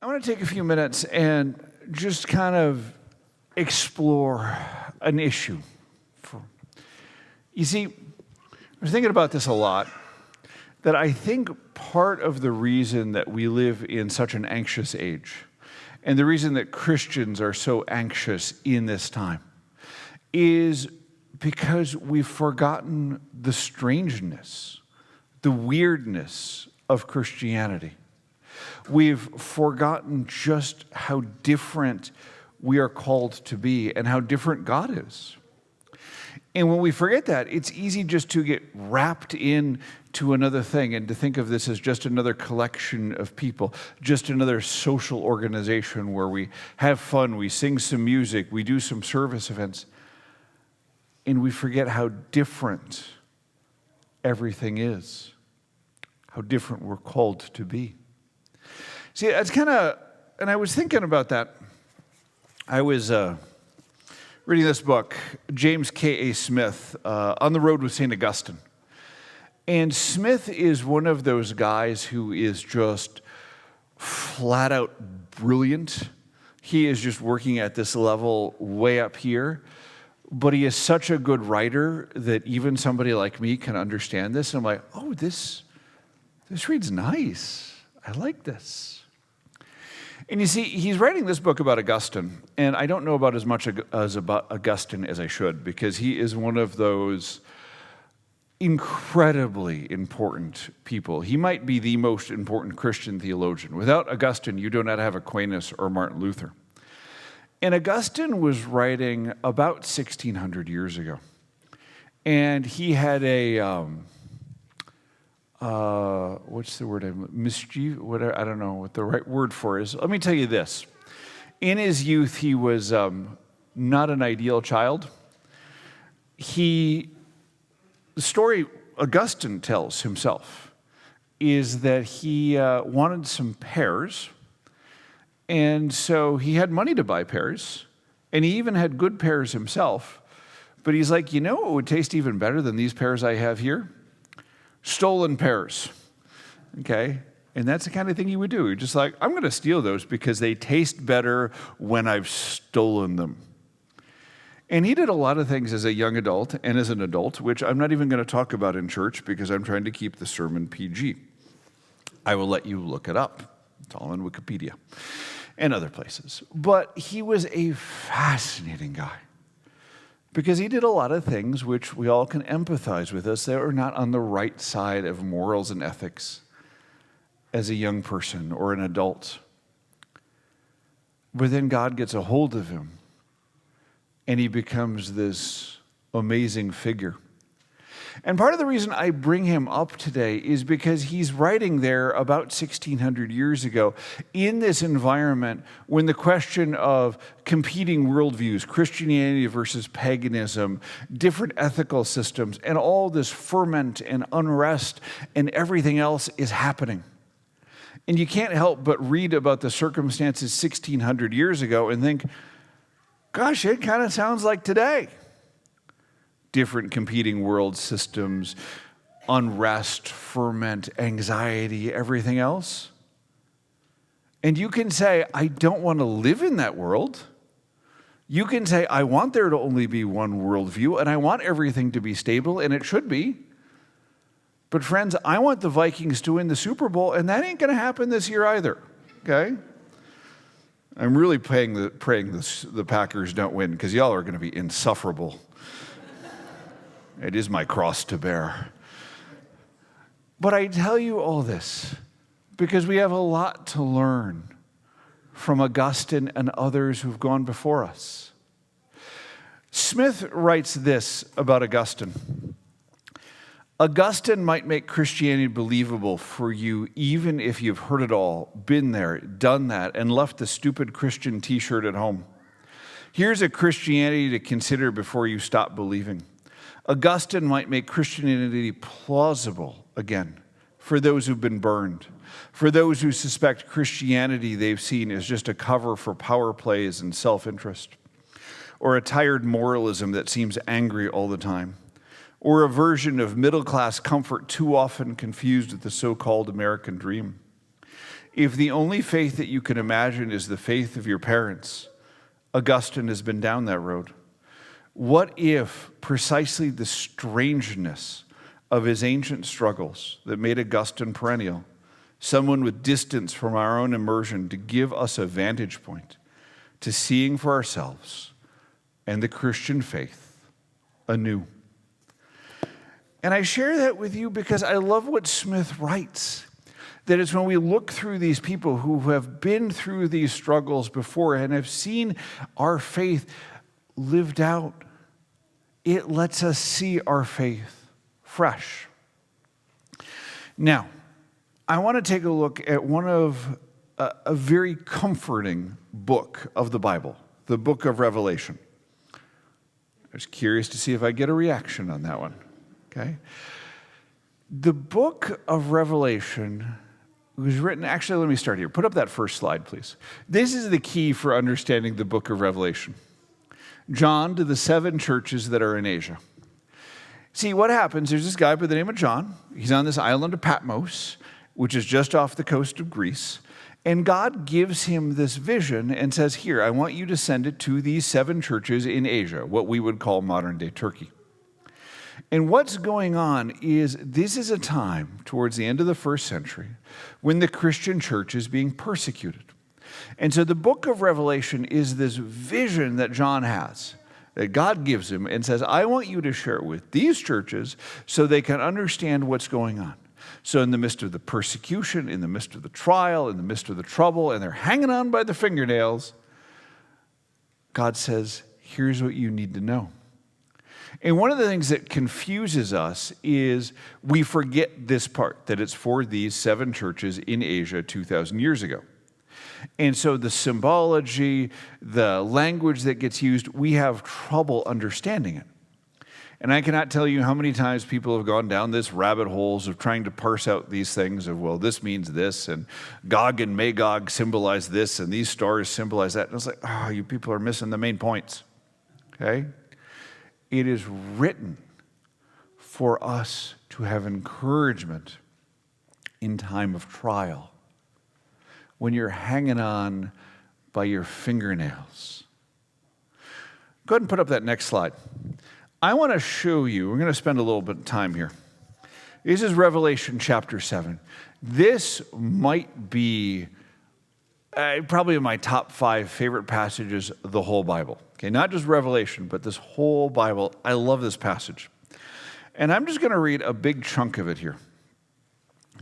I want to take a few minutes and just kind of explore an issue. You see, I was thinking about this a lot, that I think part of the reason that we live in such an anxious age, and the reason that Christians are so anxious in this time, is because we've forgotten the strangeness, the weirdness of Christianity. We've forgotten just how different we are called to be and how different God is. And when we forget that, it's easy just to get wrapped into another thing and to think of this as just another collection of people, just another social organization where we have fun, we sing some music, we do some service events, and we forget how different everything is, how different we're called to be. See, it's kind of, and I was thinking about that. I was reading this book, James K.A. Smith, On the Road with St. Augustine. And Smith is one of those guys who is just flat out brilliant. He is just working at this level way up here. But he is such a good writer that even somebody like me can understand this. And I'm like, oh, this reads nice. I like this. And you see, he's writing this book about Augustine, and I don't know about as much about Augustine as I should, because he is one of those incredibly important people. He might be the most important Christian theologian. Without Augustine, you do not have Aquinas or Martin Luther. And Augustine was writing about 1,600 years ago, and he had a what's the word? Mischief? Whatever, I don't know what the right word for is. Let me tell you this. In his youth, he was not an ideal child. The story Augustine tells himself is that he wanted some pears, and so he had money to buy pears, and he even had good pears himself, but he's like, you know what would taste even better than these pears I have here? Stolen pears, okay? And that's the kind of thing he would do. He's just like, I'm going to steal those because they taste better when I've stolen them. And he did a lot of things as a young adult and as an adult, which I'm not even going to talk about in church because I'm trying to keep the sermon PG. I will let you look it up. It's all on Wikipedia and other places. But he was a fascinating guy, because he did a lot of things which we all can empathize with us that are not on the right side of morals and ethics as a young person or an adult. But then God gets a hold of him, and he becomes this amazing figure. And part of the reason I bring him up today is because he's writing there about 1,600 years ago in this environment when the question of competing worldviews, Christianity versus paganism, different ethical systems, and all this ferment and unrest and everything else is happening. And you can't help but read about the circumstances 1,600 years ago and think, gosh, it kind of sounds like today. Different competing world systems, unrest, ferment, anxiety, everything else. And you can say, I don't want to live in that world. You can say, I want there to only be one worldview, and I want everything to be stable, and it should be. But friends, I want the Vikings to win the Super Bowl, and that ain't going to happen this year either, okay? I'm really praying the Packers don't win, because y'all are going to be insufferable. It is my cross to bear. But I tell you all this because we have a lot to learn from Augustine and others who've gone before us. Smith writes this about Augustine. Augustine might make Christianity believable for you even if you've heard it all, been there, done that, and left the stupid Christian t-shirt at home. Here's a Christianity to consider before you stop believing. Augustine might make Christianity plausible again for those who've been burned, for those who suspect Christianity they've seen as just a cover for power plays and self-interest, or a tired moralism that seems angry all the time, or a version of middle-class comfort too often confused with the so-called American dream. If the only faith that you can imagine is the faith of your parents, Augustine has been down that road. What if precisely the strangeness of his ancient struggles that made Augustine perennial, someone with distance from our own immersion to give us a vantage point to seeing for ourselves and the Christian faith anew? And I share that with you because I love what Smith writes, that it's when we look through these people who have been through these struggles before and have seen our faith lived out, it lets us see our faith fresh. Now, I want to take a look at one of a very comforting book of the Bible, the book of Revelation. I was curious to see if I get a reaction on that one. Okay? The book of Revelation was written, actually, let me start here. Put up that first slide, please. This is the key for understanding the book of Revelation. John to the 7 churches that are in Asia. See, what happens, there's this guy by the name of John. He's on this island of Patmos, which is just off the coast of Greece. And God gives him this vision and says, here, I want you to send it to these 7 churches in Asia, what we would call modern-day Turkey. And what's going on is this is a time towards the end of the 1st century when the Christian church is being persecuted. And so the book of Revelation is this vision that John has, that God gives him and says, I want you to share it with these churches so they can understand what's going on. So in the midst of the persecution, in the midst of the trial, in the midst of the trouble, and they're hanging on by the fingernails, God says, here's what you need to know. And one of the things that confuses us is we forget this part, that it's for these 7 churches in Asia 2,000 years ago. And so the symbology, the language that gets used, we have trouble understanding it. And I cannot tell you how many times people have gone down this rabbit holes of trying to parse out these things of, well, this means this, and Gog and Magog symbolize this, and these stars symbolize that. And it's like, oh, you people are missing the main points, okay? It is written for us to have encouragement in time of trial, when you're hanging on by your fingernails. Go ahead and put up that next slide. I want to show you, we're going to spend a little bit of time here. This is Revelation chapter 7. This might be probably in my top 5 favorite passages of the whole Bible. Okay, not just Revelation, but this whole Bible. I love this passage. And I'm just going to read a big chunk of it here.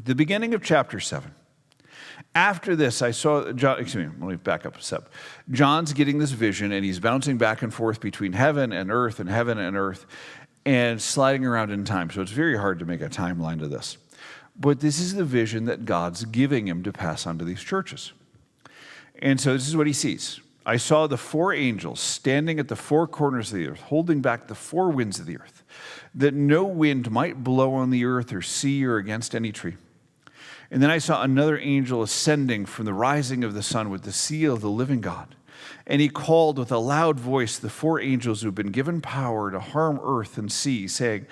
The beginning of chapter 7. After this, I saw John, let me back up a step. John's getting this vision, and he's bouncing back and forth between heaven and earth and sliding around in time. So it's very hard to make a timeline to this. But this is the vision that God's giving him to pass on to these churches. And so this is what he sees. I saw the 4 angels standing at the 4 corners of the earth, holding back the 4 winds of the earth, that no wind might blow on the earth or sea or against any tree. And then I saw another angel ascending from the rising of the sun with the seal of the living God. And he called with a loud voice the 4 angels who have been given power to harm earth and sea, saying,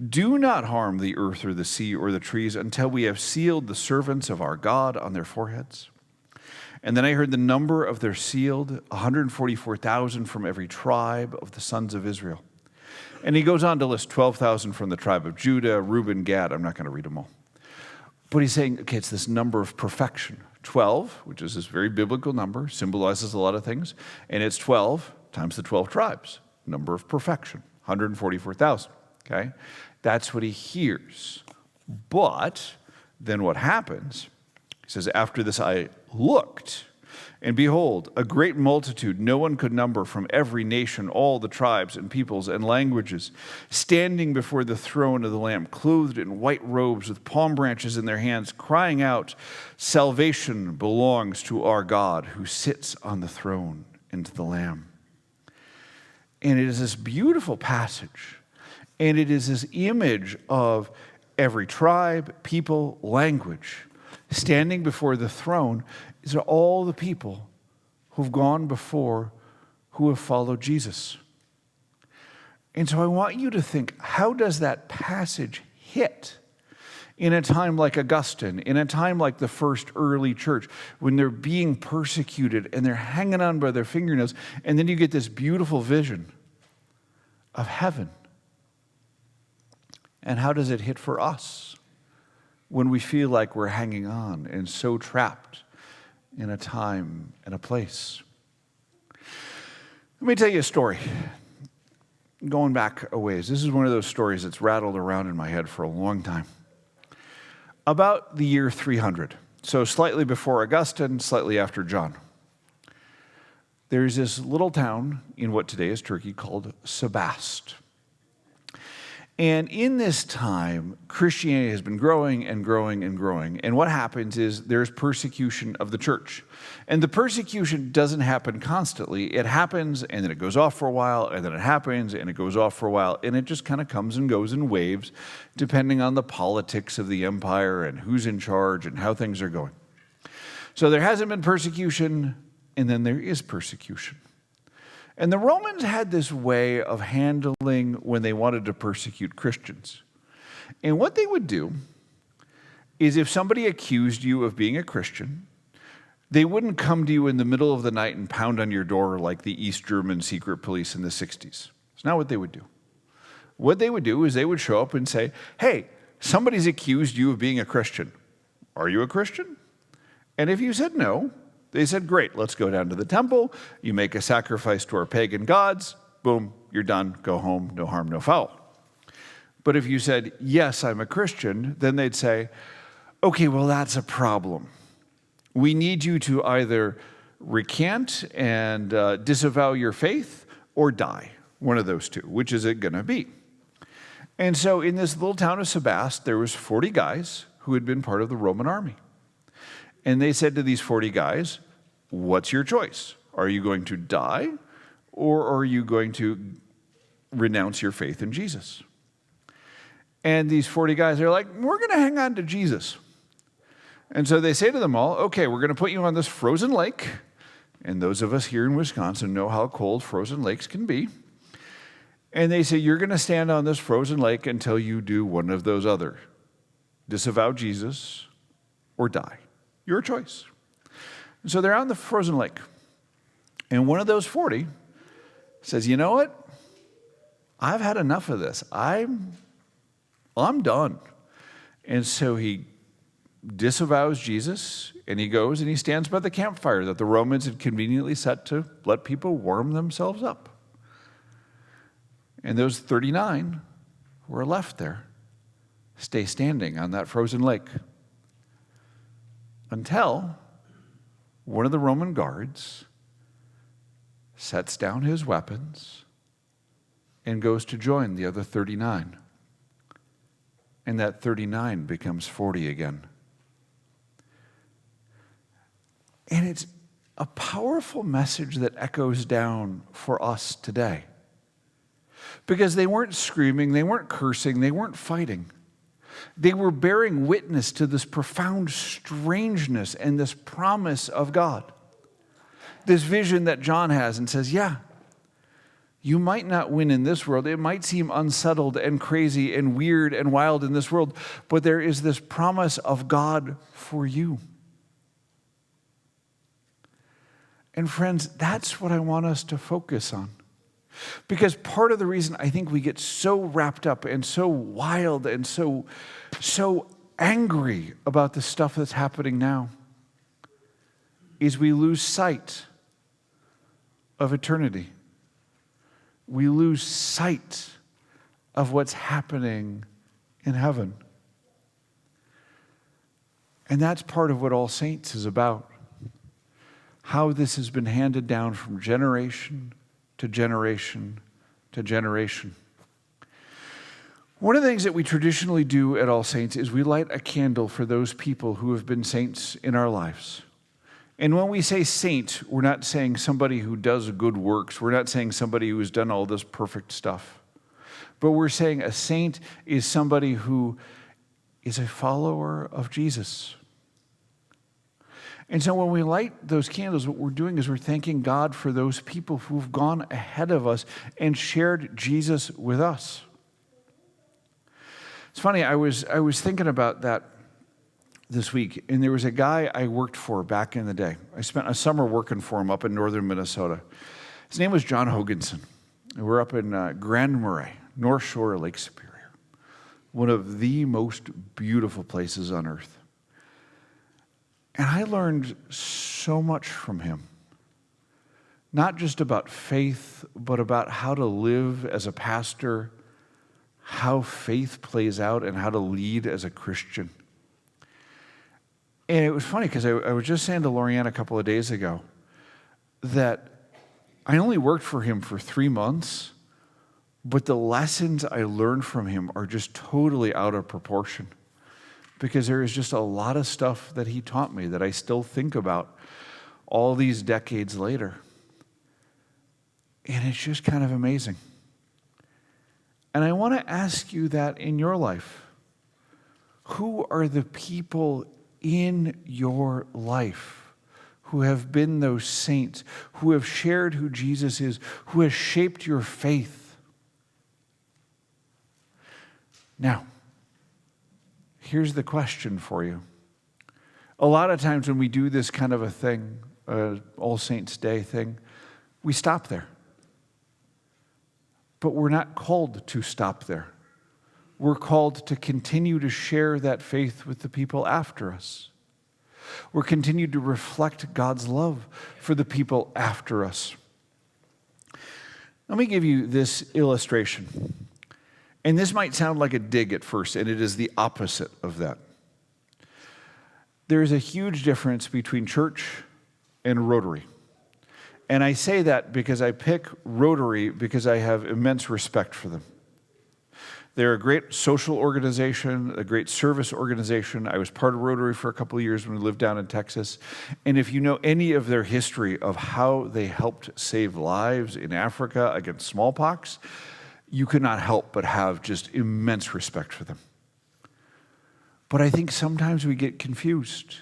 do not harm the earth or the sea or the trees until we have sealed the servants of our God on their foreheads. And then I heard the number of their sealed, 144,000 from every tribe of the sons of Israel. And he goes on to list 12,000 from the tribe of Judah, Reuben, Gad. I'm not going to read them all. But he's saying, okay, it's this number of perfection. 12, which is this very biblical number, symbolizes a lot of things. And it's 12 times the 12 tribes, number of perfection, 144,000, okay? That's what he hears. But then what happens, he says, after this I looked, and behold, a great multitude no one could number from every nation, all the tribes and peoples and languages, standing before the throne of the Lamb, clothed in white robes with palm branches in their hands, crying out, salvation belongs to our God who sits on the throne and to the Lamb. And it is this beautiful passage, and it is this image of every tribe, people, language, standing before the throne. These are all the people who've gone before, who have followed Jesus. And so I want you to think, how does that passage hit in a time like Augustine, in a time like the first early church, when they're being persecuted and they're hanging on by their fingernails, and then you get this beautiful vision of heaven. And how does it hit for us when we feel like we're hanging on and so trapped in a time and a place? Let me tell you a story. Going back a ways, this is one of those stories that's rattled around in my head for a long time. About the year 300, so slightly before Augustine, slightly after John, there's this little town in what today is Turkey called Sebast. And in this time, Christianity has been growing and growing and growing. And what happens is there's persecution of the church. And the persecution doesn't happen constantly. It happens, and then it goes off for a while, and then it happens, and it goes off for a while. And it just kind of comes and goes in waves, depending on the politics of the empire and who's in charge and how things are going. So there hasn't been persecution, and then there is persecution. And the Romans had this way of handling when they wanted to persecute Christians. And what they would do is if somebody accused you of being a Christian, they wouldn't come to you in the middle of the night and pound on your door like the East German secret police in the 60s. It's not what they would do. What they would do is they would show up and say, hey, somebody's accused you of being a Christian. Are you a Christian? And if you said no, they said, great, let's go down to the temple. You make a sacrifice to our pagan gods. Boom, you're done. Go home. No harm, no foul. But if you said, yes, I'm a Christian, then they'd say, okay, well, that's a problem. We need you to either recant and disavow your faith or die. One of those two. Which is it going to be? And so in this little town of Sebast, there was 40 guys who had been part of the Roman army. And they said to these 40 guys, what's your choice? Are you going to die, or are you going to renounce your faith in Jesus? And these 40 guys are like, we're going to hang on to Jesus. And so they say to them all, okay, we're going to put you on this frozen lake. And those of us here in Wisconsin know how cold frozen lakes can be. And they say, you're going to stand on this frozen lake until you do one of those other. Disavow Jesus or die. Your choice. And so they're on the frozen lake. And one of those 40 says, you know what? I've had enough of this. I'm done. And so he disavows Jesus, and he goes and he stands by the campfire that the Romans had conveniently set to let people warm themselves up. And those 39 who are left there stay standing on that frozen lake until one of the Roman guards sets down his weapons and goes to join the other 39. And that 39 becomes 40 again. And it's a powerful message that echoes down for us today. Because they weren't screaming, they weren't cursing, they weren't fighting. They were bearing witness to this profound strangeness and this promise of God. This vision that John has and says, yeah, you might not win in this world. It might seem unsettled and crazy and weird and wild in this world, but there is this promise of God for you. And friends, that's what I want us to focus on. Because part of the reason I think we get so wrapped up and so wild and so angry about the stuff that's happening now is we lose sight of eternity. We lose sight of what's happening in heaven. And that's part of what All Saints is about. How this has been handed down from generation to generation to generation. One of the things that we traditionally do at All Saints is we light a candle for those people who have been saints in our lives. And when we say saint, we're not saying somebody who does good works. We're not saying somebody who has done all this perfect stuff. But we're saying a saint is somebody who is a follower of Jesus. And so when we light those candles, what we're doing is we're thanking God for those people who've gone ahead of us and shared Jesus with us. It's funny, I was thinking about that this week, and there was a guy I worked for back in the day. I spent a summer working for him up in northern Minnesota. His name was John Hoganson. And we're up in Grand Marais, North Shore of Lake Superior, one of the most beautiful places on earth. And I learned so much from him, not just about faith, but about how to live as a pastor, how faith plays out, and how to lead as a Christian. And it was funny because I was just saying to Lorianne a couple of days ago that I only worked for him for 3 months, but the lessons I learned from him are just totally out of proportion because there is just a lot of stuff that he taught me that I still think about all these decades later. And it's just kind of amazing. And I want to ask you that in your life. Who are the people in your life who have been those saints, who have shared who Jesus is, who has shaped your faith? Now, here's the question for you. A lot of times when we do this kind of a thing, All Saints' Day thing, we stop there. But we're not called to stop there. We're called to continue to share that faith with the people after us. We're continued to reflect God's love for the people after us. Let me give you this illustration. And this might sound like a dig at first, and it is the opposite of that. There is a huge difference between church and Rotary. And I say that because I pick Rotary because I have immense respect for them. They're a great social organization, a great service organization. I was part of Rotary for a couple of years when we lived down in Texas. And if you know any of their history of how they helped save lives in Africa against smallpox, you could not help but have just immense respect for them. But I think sometimes we get confused.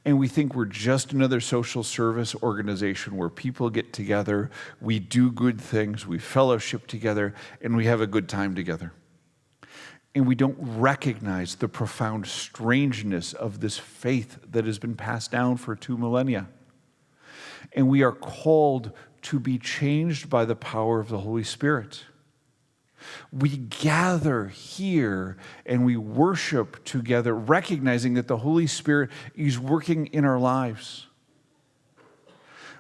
And we think we're just another social service organization where people get together, we do good things, we fellowship together, and we have a good time together. And we don't recognize the profound strangeness of this faith that has been passed down for 2 millennia. And we are called to be changed by the power of the Holy Spirit. We gather here and we worship together, recognizing that the Holy Spirit is working in our lives.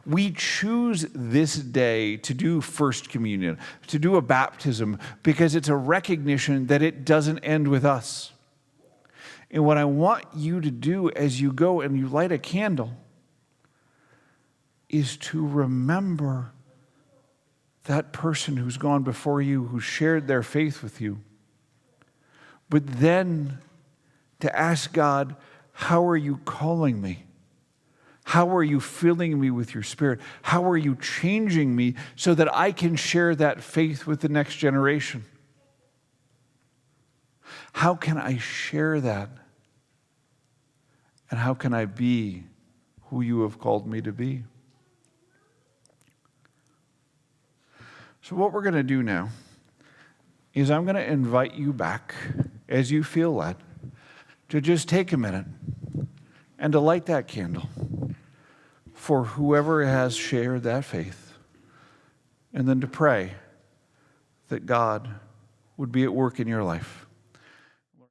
We choose this day to do First Communion, to do a baptism, because it's a recognition that it doesn't end with us. And what I want you to do as you go and you light a candle is to remember that person who's gone before you, who shared their faith with you. But then to ask God, how are you calling me? How are you filling me with your Spirit? How are you changing me so that I can share that faith with the next generation? How can I share that? And how can I be who you have called me to be? So what we're going to do now is I'm going to invite you back, as you feel led, to just take a minute and to light that candle for whoever has shared that faith, and then to pray that God would be at work in your life.